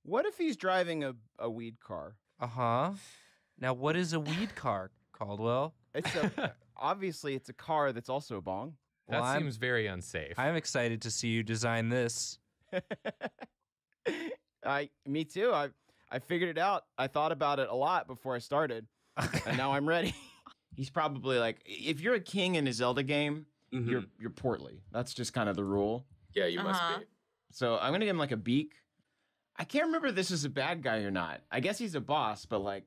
What if he's driving a weed car? Uh-huh. Now, what is a weed car, Caldwell? Obviously, it's a car that's also a bong. That seems very unsafe. I'm excited to see you design this. Me too. I figured it out. I thought about it a lot before I started, and now I'm ready. He's probably like, if you're a king in a Zelda game, you're portly. That's just kind of the rule. Yeah, you must be. So I'm gonna give him like a beak. I can't remember if this is a bad guy or not. I guess he's a boss, but like,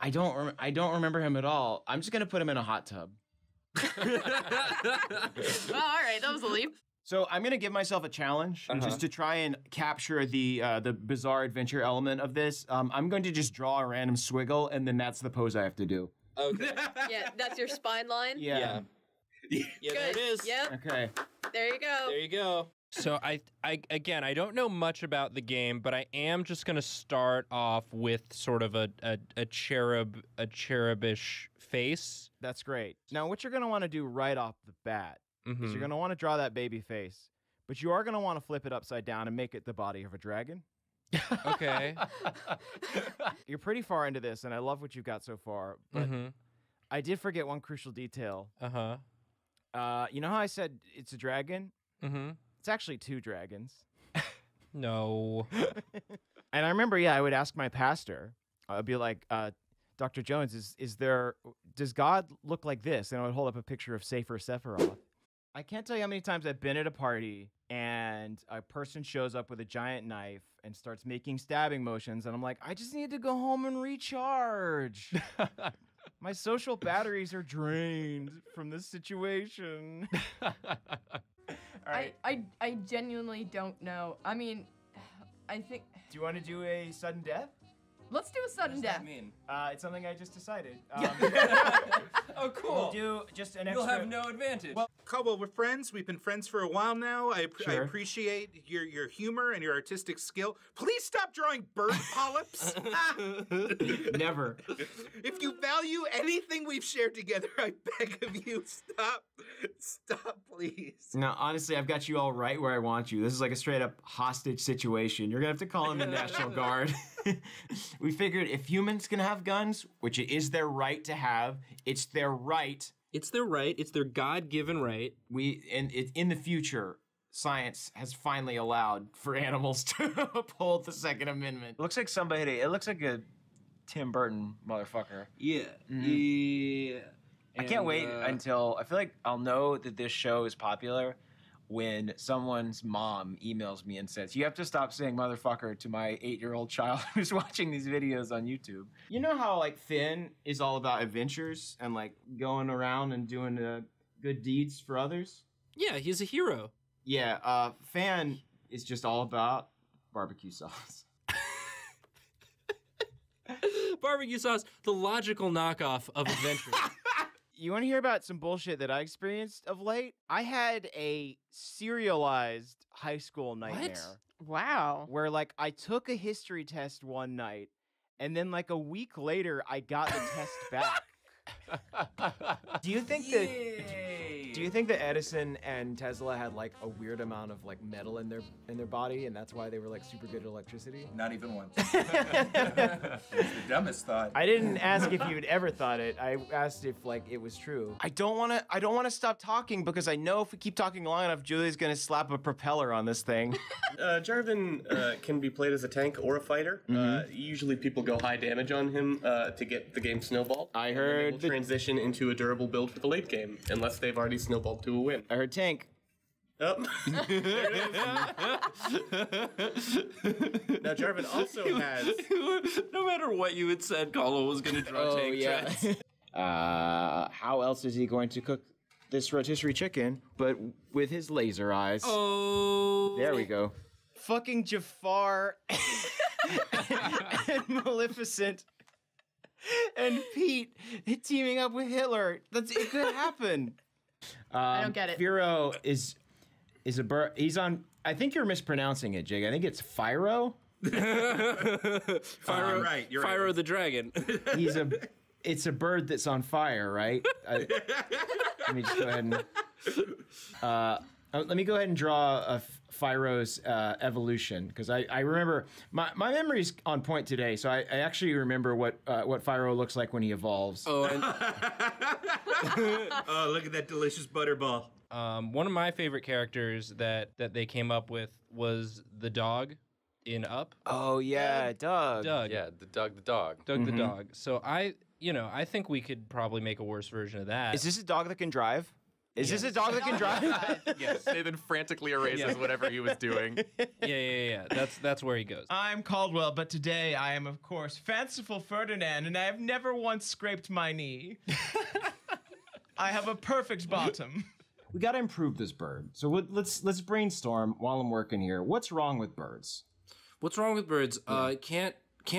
I don't remember him at all. I'm just gonna put him in a hot tub. Well, all right, that was a leap. So I'm gonna give myself a challenge just to try and capture the bizarre adventure element of this. I'm going to just draw a random swiggle, and then that's the pose I have to do. Okay. Yeah, that's your spine line. Yeah. Yeah, there it is. Yep. Okay. There you go. There you go. So I don't know much about the game, but I am just gonna start off with sort of a cherubish face. That's great. Now, what you're gonna want to do right off the bat is you're gonna want to draw that baby face, but you are gonna want to flip it upside down and make it the body of a dragon. Okay. You're pretty far into this, and I love what you've got so far. But I did forget one crucial detail. You know how I said it's a dragon? It's actually 2 dragons. No. And I remember, I would ask my pastor. I'd be like, Dr. Jones, does God look like this? And I would hold up a picture of Sefer Sephiroth. I can't tell you how many times I've been at a party and a person shows up with a giant knife and starts making stabbing motions, and I'm like, I just need to go home and recharge. My social batteries are drained from this situation. All right. I genuinely don't know. I mean, I think... Do you want to do a sudden death? Let's do a sudden death. What does that mean? It's something I just decided. Oh, cool. We'll do just an extra... You'll have no advantage. Well, Caldwell, we're friends. We've been friends for a while now. I Sure. appreciate your humor and your artistic skill. Please stop drawing bird polyps. Never. If you value anything we've shared together, I beg of you, stop. Stop, please. No, honestly, I've got you all right where I want you. This is like a straight up hostage situation. You're going to have to call in the National Guard. We figured if humans can have guns, which it is their right to have, it's their right. It's their right. It's their God-given right. In the future, science has finally allowed for animals to uphold the Second Amendment. It looks like it looks like a Tim Burton motherfucker. Yeah. Yeah. I can't wait until, I feel like I'll know that this show is popular when someone's mom emails me and says, you have to stop saying motherfucker to my 8-year-old child who's watching these videos on YouTube. You know how like Finn is all about adventures and like going around and doing good deeds for others? Yeah, he's a hero. Yeah, Fan is just all about barbecue sauce. Barbecue sauce, the logical knockoff of adventure. You want to hear about some bullshit that I experienced of late? I had a serialized high school nightmare. Wow. Where like I took a history test one night, and then like a week later I got the test back. Do you think that Edison and Tesla had like a weird amount of like metal in their body, and that's why they were like super good at electricity? Not even once. It's the dumbest thought. I didn't ask if you'd ever thought it. I asked if like it was true. I don't want to stop talking because I know if we keep talking long enough, Julie's gonna slap a propeller on this thing. Jarvan can be played as a tank or a fighter. Usually people go high damage on him to get the game snowballed. I heard will transition into a durable build for the late game, unless they've already snowballed to a win. I heard tank. Oh. Now Jarvan also has... No matter what you had said, Caldwell was going to draw tank treads. How else is he going to cook this rotisserie chicken but with his laser eyes? Oh. There we go. Fucking Jafar and Maleficent and Pete teaming up with Hitler. It could happen. I don't get it. Firo is a bird. He's on. I think you're mispronouncing it, Jig. I think it's Fyro. Fyro, right. You're Fyro right. the dragon. It's a bird that's on fire, right? Let me just go ahead and. Let me go ahead and draw Fyro's evolution, because I remember my memory's on point today, so I actually remember what Fyro looks like when he evolves. Oh, oh, look at that delicious butterball. One of my favorite characters that they came up with was the dog in Up. Oh yeah, Doug. Yeah, the dog. Doug the dog. So I think we could probably make a worse version of that. Is this a dog that can drive? Is this a dog that can drive? Yes. Nathan frantically erases whatever he was doing. Yeah. That's where he goes. I'm Caldwell, but today I am, of course, fanciful Ferdinand, and I have never once scraped my knee. I have a perfect bottom. We got to improve this bird. So let's brainstorm while I'm working here. What's wrong with birds? What's wrong with birds? Can't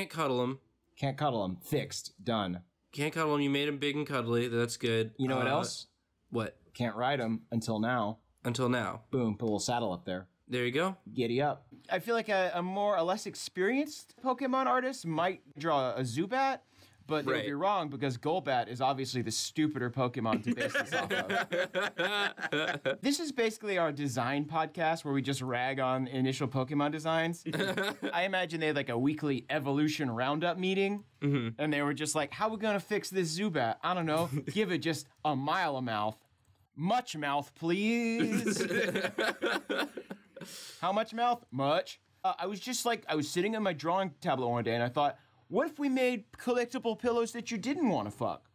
cuddle them. Can't cuddle them. Fixed. Done. Can't cuddle them. You made them big and cuddly. That's good. You know what else? What? Can't ride them until now. Until now. Boom. Put a little saddle up there. There you go. Giddy up. I feel like a less experienced Pokemon artist might draw a Zubat, but they would be wrong because Golbat is obviously the stupider Pokemon to base this off of. This is basically our design podcast where we just rag on initial Pokemon designs. I imagine they had like a weekly evolution roundup meeting, and they were just like, how are we going to fix this Zubat? I don't know. Give it just a mile of mouth. Much mouth, please. How much mouth? Much. I was sitting on my drawing tablet one day and I thought, what if we made collectible pillows that you didn't want to fuck?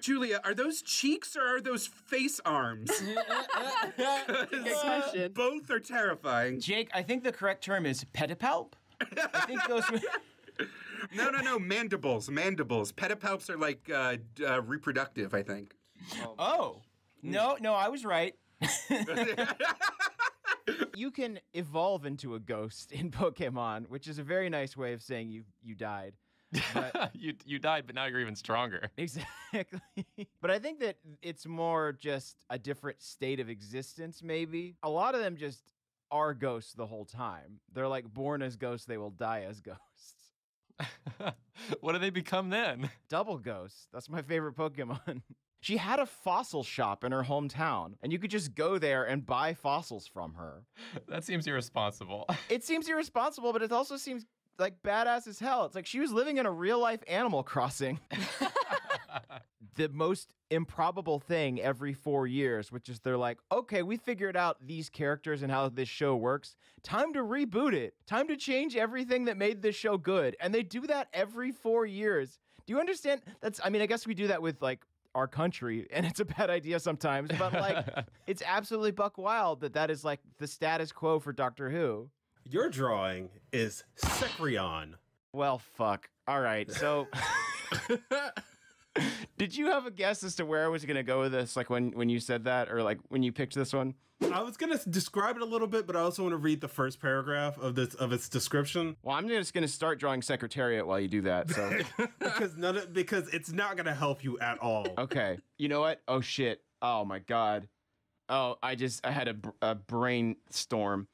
Julia, are those cheeks or are those face arms? Good question. Both are terrifying. Jake, I think the correct term is pedipalp. I think those were... No, mandibles. Pedipalps are like reproductive, I think. Oh. No, I was right. You can evolve into a ghost in Pokemon, which is a very nice way of saying you died. But you died, but now you're even stronger. Exactly. But I think that it's more just a different state of existence, maybe. A lot of them just are ghosts the whole time. They're like born as ghosts, they will die as ghosts. What do they become then? Double Ghost. That's my favorite Pokemon. She had a fossil shop in her hometown, and you could just go there and buy fossils from her. That seems irresponsible. It seems irresponsible, but it also seems like badass as hell. It's like she was living in a real-life Animal Crossing. The most improbable thing every 4 years, which is they're like, okay, we figured out these characters and how this show works. Time to reboot it. Time to change everything that made this show good. And they do that every 4 years. Do you understand? I guess we do that with like our country, and it's a bad idea sometimes, but like, it's absolutely buck wild that is like the status quo for Doctor Who. Your drawing is Sekrion. Well, fuck. All right, so... Did you have a guess as to where I was going to go with this, like when you said that, or like when you picked this one? I was going to describe it a little bit, but I also want to read the first paragraph of its description. Well, I'm just going to start drawing Secretariat while you do that. So because it's not going to help you at all. Okay. You know what? Oh shit. Oh my god. Oh, I had a brainstorm.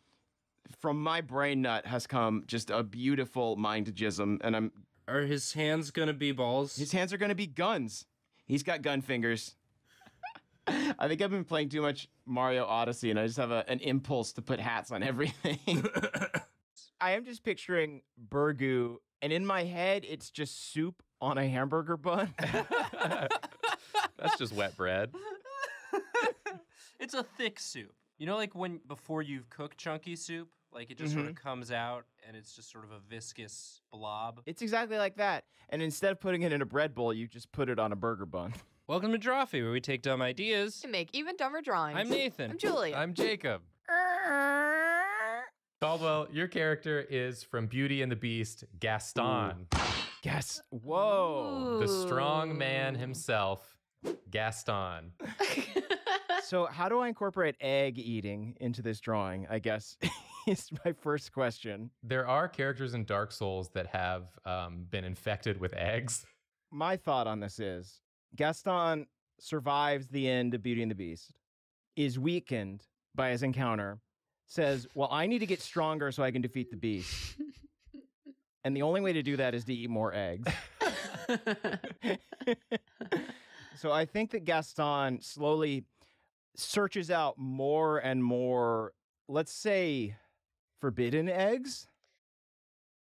From my brain nut has come just a beautiful mind-jism, and Are his hands gonna be balls? His hands are gonna be guns. He's got gun fingers. I think I've been playing too much Mario Odyssey, and I just have an impulse to put hats on everything. I am just picturing Burgoo, and in my head, it's just soup on a hamburger bun. That's just wet bread. It's a thick soup. You know, like before you cook chunky soup, like it just sort of comes out and it's just sort of a viscous blob. It's exactly like that. And instead of putting it in a bread bowl, you just put it on a burger bun. Welcome to Drawfee, where we take dumb ideas To make even dumber drawings. I'm Nathan. I'm Julia. I'm Jacob. Caldwell, your character is from Beauty and the Beast, Gaston. Yes. Whoa. The strong man himself, Gaston. So how do I incorporate egg eating into this drawing, I guess, is my first question. There are characters in Dark Souls that have been infected with eggs. My thought on this is Gaston survives the end of Beauty and the Beast, is weakened by his encounter, says, well, I need to get stronger so I can defeat the beast. And the only way to do that is to eat more eggs. So I think that Gaston slowly searches out more and more, let's say, forbidden eggs.